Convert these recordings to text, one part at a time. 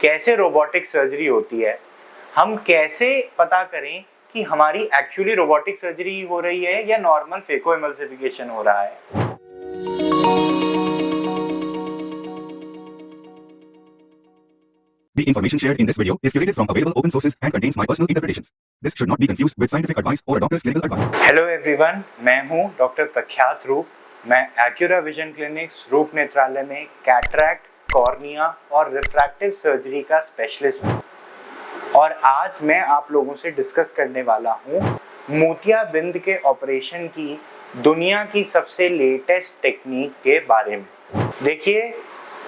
कैसे robotic surgery होती है, हम कैसे पता करें कि हमारी एक्चुअली रोबोटिक सर्जरी हो रही है या नॉर्मल फेको एमल्सिफिकेशन हो रहा है। The information shared in this video is curated from available open sources and contains my personal interpretations. This should not be confused with scientific advice or a doctor's clinical advice. Hello everyone, मैं हूं doctor प्रख्यात रूप। मैं Acura vision clinics रूप नेत्रालय में cataract, cornea और refractive surgery का specialist हूं और आज मैं आप लोगों से डिस्कस करने वाला हूं मोतियाबिंद के ऑपरेशन की दुनिया की सबसे लेटेस्ट टेक्निक के बारे में। देखिए,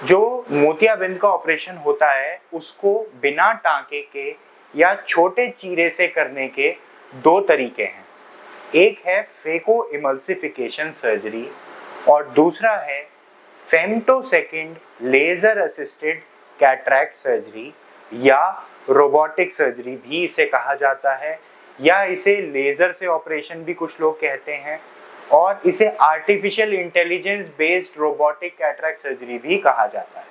जो मोतियाबिंद का ऑपरेशन होता है उसको बिना टांके के या छोटे चीरे से करने के दो तरीके हैं। एक है फेको इमल्सिफिकेशन सर्जरी और दूसरा है femtosecond laser assisted cataract surgery या रोबोटिक सर्जरी भी इसे कहा जाता है, या इसे लेजर से ऑपरेशन भी कुछ लोग कहते हैं और इसे artificial intelligence based robotic cataract surgery भी कहा जाता है।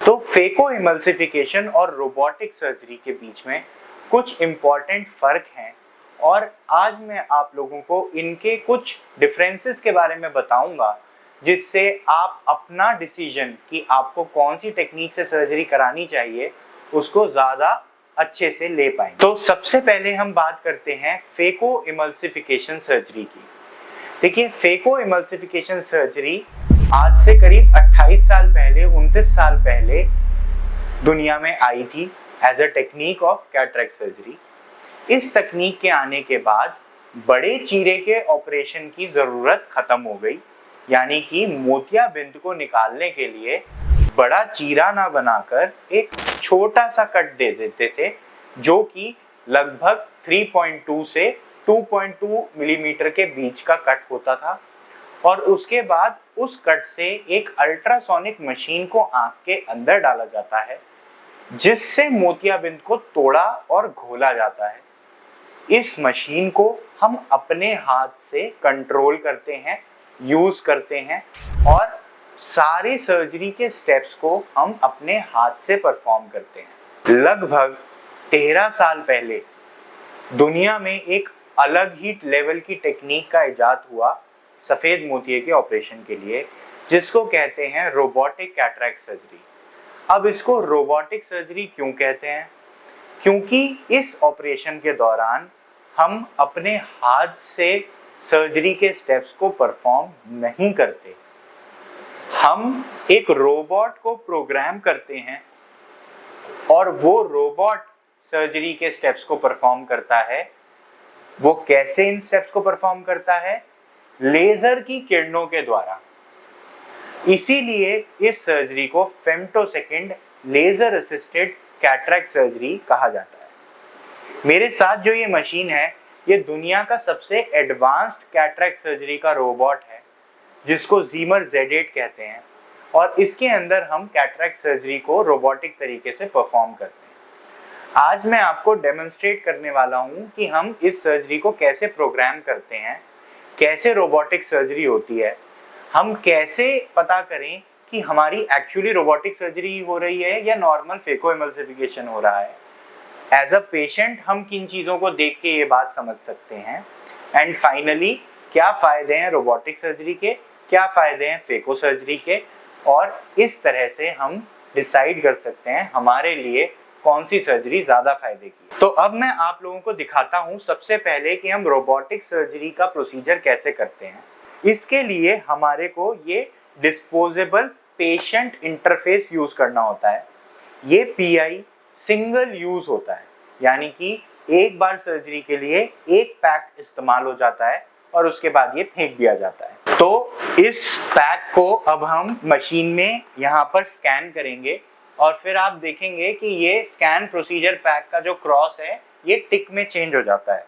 तो फेको इमल्सिफिकेशन और रोबोटिक सर्जरी के बीच में कुछ इंपॉर्टेंट फर्क हैं और आज मैं आप लोगों को इनके कुछ डिफरेंसेस के बारे में बताऊंगा, जिससे आप अपना डिसीजन कि आपको कौन सी टेक्निक से सर्जरी करानी चाहिए उसको ज्यादा अच्छे से ले पाएंगे। तो सबसे पहले हम बात करते हैं फेको इमल्सिफिकेशन सर्जरी की। देखिए, फेको इमल्सिफिकेशन सर्जरी आज से करीब 28 साल पहले, 29 साल पहले दुनिया में आई थी as a technique of cataract surgery. इस तकनीक के आने के बाद बड़े चीरे के ऑपरेशन की जरूरत खत्म हो गई, यानी कि मोतियाबिंद को निकालने के लिए बड़ा चीरा ना बनाकर एक छोटा सा कट दे देते थे, जो कि लगभग 3.2 से 2.2 मिलीमीटर के बीच का कट होता था और उसके बाद उस कट से एक अल्ट्रासोनिक मशीन को आंख के अंदर डाला जाता है, जिससे मोतियाबिंद को तोड़ा और घोला जाता है। इस मशीन को हम अपने हाथ से कंट्रोल करते हैं, यूज करते हैं और सारे सर्जरी के स्टेप्स को हम अपने हाथ से परफॉर्म करते हैं। लगभग 13 साल पहले दुनिया में एक अलग ही लेवल की टेक्निक का इजाद हुआ सफेद मोतिये के ऑपरेशन के लिए, जिसको कहते हैं रोबोटिक कैटरैक्ट सर्जरी। अब इसको रोबोटिक सर्जरी क्यों कहते हैं? क्योंकि इस ऑपरेशन के दौरान हम अपने हाथ से सर्जरी के स्टेप्स को परफॉर्म नहीं करते, हम एक रोबोट को प्रोग्राम करते हैं और वो रोबोट सर्जरी के स्टेप्स को परफॉर्म करता है। वो कैसे इन स्टेप्स को परफॉर्म करता है? लेजर की किरणों के द्वारा। इसीलिए इस सर्जरी को femtosecond laser assisted cataract surgery कहा जाता है। मेरे साथ जो ये मशीन है, ये दुनिया का सबसे एडवांस्ड कैटरैक्ट सर्जरी का रोबोट है, जिसको जीमर Z8 कहते हैं और इसके अंदर हम कैटरैक्ट सर्जरी को रोबोटिक तरीके से परफॉर्म करते हैं। आज मैं आपको डेमोन्स्ट्रेट करने वाला हूं कि हम इस सर्जरी को कैसे प्रोग्राम करते हैं, कैसे रोबोटिक सर्जरी होती है, हम कैसे पता करें कि हमारी एक्चुअली रोबोटिक सर्जरी हो रही है या नॉर्मल फेको एमल्सिफिकेशन हो रहा है। एज अ पेशेंट हम किन चीज़ों को देख के ये बात समझ सकते हैं, एंड फाइनली क्या फ़ायदे हैं रोबोटिक सर्जरी के, क्या फ़ायदे हैं फेको सर्जरी के, और इस तरह से हम डिसाइड कर सकते हैं हमारे लिए कौन सी सर्जरी ज़्यादा फायदे की। तो अब मैं आप लोगों को दिखाता हूँ सबसे पहले कि हम रोबोटिक सर्जरी का प्रोसीजर कैसे करते हैं। इसके लिए हमारे को ये डिस्पोजेबल पेशेंट इंटरफेस यूज़ करना होता है। ये PI सिंगल यूज़ होता है, यानी कि एक बार सर्जरी के लिए एक पैक इस्तेमाल हो जाता है और उसके बाद ये फेंक दिया जाता है। तो इस पैक को अब हम मशीन में यहाँ पर स्कैन करेंगे और फिर आप देखेंगे कि ये स्कैन प्रोसीजर पैक का जो क्रॉस है ये टिक में चेंज हो जाता है।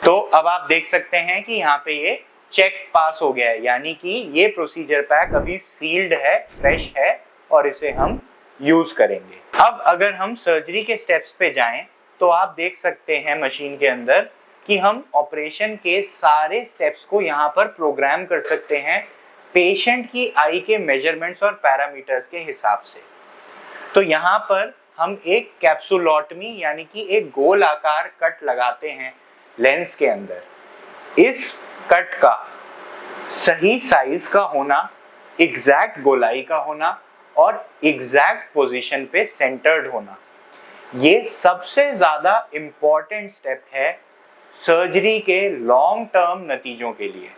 तो अब आप देख सकते हैं कि यहाँ पे ये चेक पास हो गया है, यानी कि ये प्रोसीजर पैक अभी सील्ड है, फ्रेश है और इसे हम यूज करेंगे। अब अगर हम सर्जरी के स्टेप्स पे जाएं तो आप देख सकते हैं मशीन के अंदर कि हम ऑपरेशन के सारे स्टेप्स को यहाँ पर प्रोग्राम कर सकते हैं पेशेंट की आई के मेजरमेंट्स और पैरामीटर्स के हिसाब से। तो यहाँ पर हम एक कैप्सुलोटमी यानी कि एक गोल आकार कट लगाते हैं लेंस के अंदर। इस कट का सही साइज का होना, एग्जैक्ट गोलाई का होना और एग्जैक्ट पोजीशन पे सेंटर्ड होना, ये सबसे ज्यादा इंपॉर्टेंट स्टेप है सर्जरी के लॉन्ग टर्म नतीजों के लिए।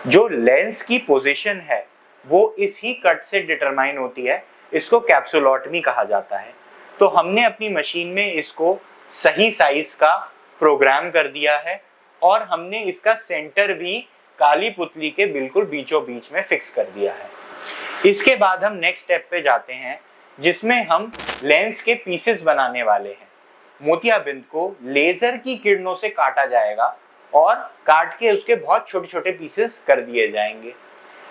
जो लेंस की पोजीशन है वो इस ही कट से डिटरमाइन होती है, इसको कैप्सुलोटमी कहा जाता है। तो हमने अपनी मशीन में इसको सही साइज का प्रोग्राम कर दिया है और हमने इसका सेंटर भी काली पुतली के बिल्कुल बीचों बीच में फिक्स कर दिया है। इसके बाद हम नेक्स्ट स्टेप पे जाते हैं जिसमें हम लेंस के पीसेस बनाने वाले हैं। मोतियाबिंद को लेजर की किरणों से काटा जाएगा और काट के उसके बहुत छोटे छोटे पीसेस कर दिए जाएंगे।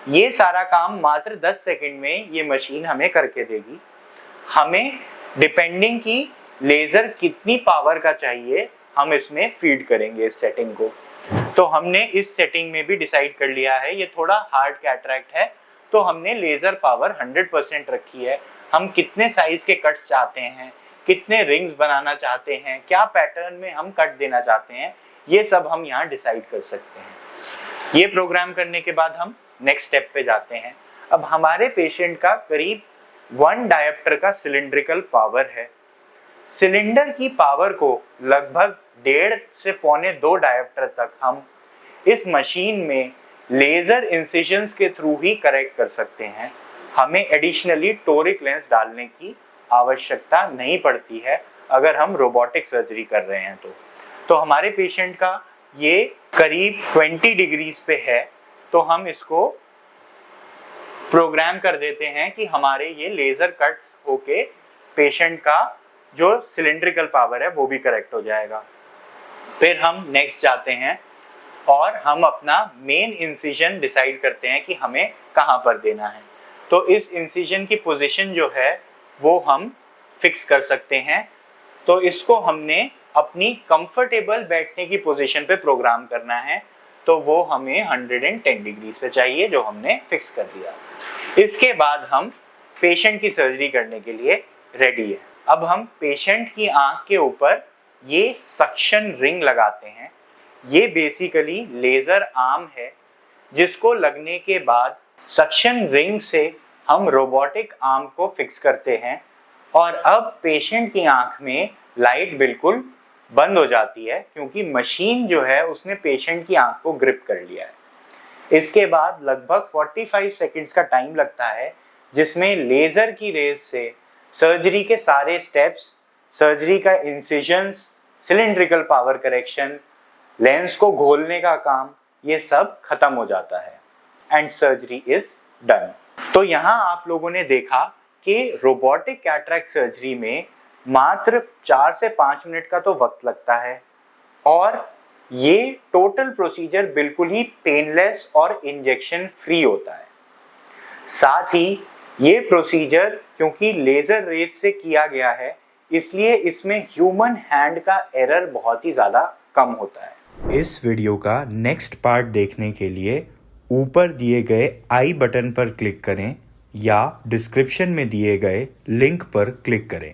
ये सारा काम मात्र 10 सेकंड में ये मशीन हमें करके देगी। हमें डिपेंडिंग की लेजर कितनी पावर का चाहिए हम इसमें फीड करेंगे इस सेटिंग को। तो हमने इस सेटिंग में भी डिसाइड कर लिया है, ये थोड़ा हार्ड कैटरैक्ट है तो हमने लेजर पावर 100% रखी है। हम कितने साइज के कट्स चाहते हैं, कितने रिंग्स बनाना चाहते हैं, क्या पैटर्न में हम कट देना चाहते हैं, ये सब हम यहाँ डिसाइड कर सकते हैं। ये प्रोग्राम करने के बाद हम नेक्स्ट स्टेप पे जाते हैं। अब हमारे पेशेंट का करीब 1 डायोप्टर का सिलिंड्रिकल पावर है। सिलेंडर की पावर को लगभग 1.5 से 1.25 डायोप्टर तक हम इस मशीन में लेजर इंसिजन्स के थ्रू ही करेक्ट कर सकते हैं। हमें एडिशनली टोरिक लेंस डालने की आवश्यकता नहीं पड़ती है अगर हम रोबोटिक सर्जरी कर रहे हैं तो हमारे पेशेंट का ये करीब 20 डिग्रीज पे है तो हम इसको प्रोग्राम कर देते हैं कि हमारे ये लेजर कट्स होके पेशेंट का जो सिलिंड्रिकल पावर है वो भी करेक्ट हो जाएगा। फिर हम नेक्स्ट जाते हैं और हम अपना मेन इंसिजन डिसाइड करते हैं कि हमें कहाँ पर देना है। तो इस इंसिजन की पोजीशन जो है वो हम फिक्स कर सकते हैं। तो इसको हमने अपनी कंफर्टेबल बैठने की पोजीशन पे प्रोग्राम करना है, तो वो हमें 110 डिग्रीज पे चाहिए जो हमने फिक्स कर दिया। इसके बाद हम पेशेंट की सर्जरी करने के लिए रेडी है। अब हम पेशेंट की आंख के ऊपर ये सक्शन रिंग लगाते हैं। ये बेसिकली लेजर आर्म है जिसको लगने के बाद सक्शन रिंग से हम रोबोटिक आर्म को फिक्स करते हैं और अब पेशेंट की आंख में लाइट बिल्कुल बंद हो जाती है क्योंकि मशीन जो है उसने पेशेंट की आंख को ग्रिप कर लिया है। इसके बाद लगभग 45 सेकंड्स का टाइम लगता है जिसमें लेजर की रेज से सर्जरी के सारे स्टेप्स, सर्जरी का incisions, cylindrical power correction, lens को घोलने का काम, ये सब खत्म हो जाता है एंड सर्जरी इज डन। तो यहाँ आप लोगों ने देखा कि रोबोटिक कैटरैक्ट सर्जरी में मात्र 4 से 5 मिनट का तो वक्त लगता है और ये टोटल प्रोसीजर बिल्कुल ही पेनलेस और इंजेक्शन फ्री होता है। साथ ही ये प्रोसीजर क्योंकि लेजर रेज से किया गया है इसलिए इसमें ह्यूमन हैंड का एरर बहुत ही ज्यादा कम होता है। इस वीडियो का नेक्स्ट पार्ट देखने के लिए ऊपर दिए गए आई बटन पर क्लिक करें या डिस्क्रिप्शन में दिए गए लिंक पर क्लिक करें।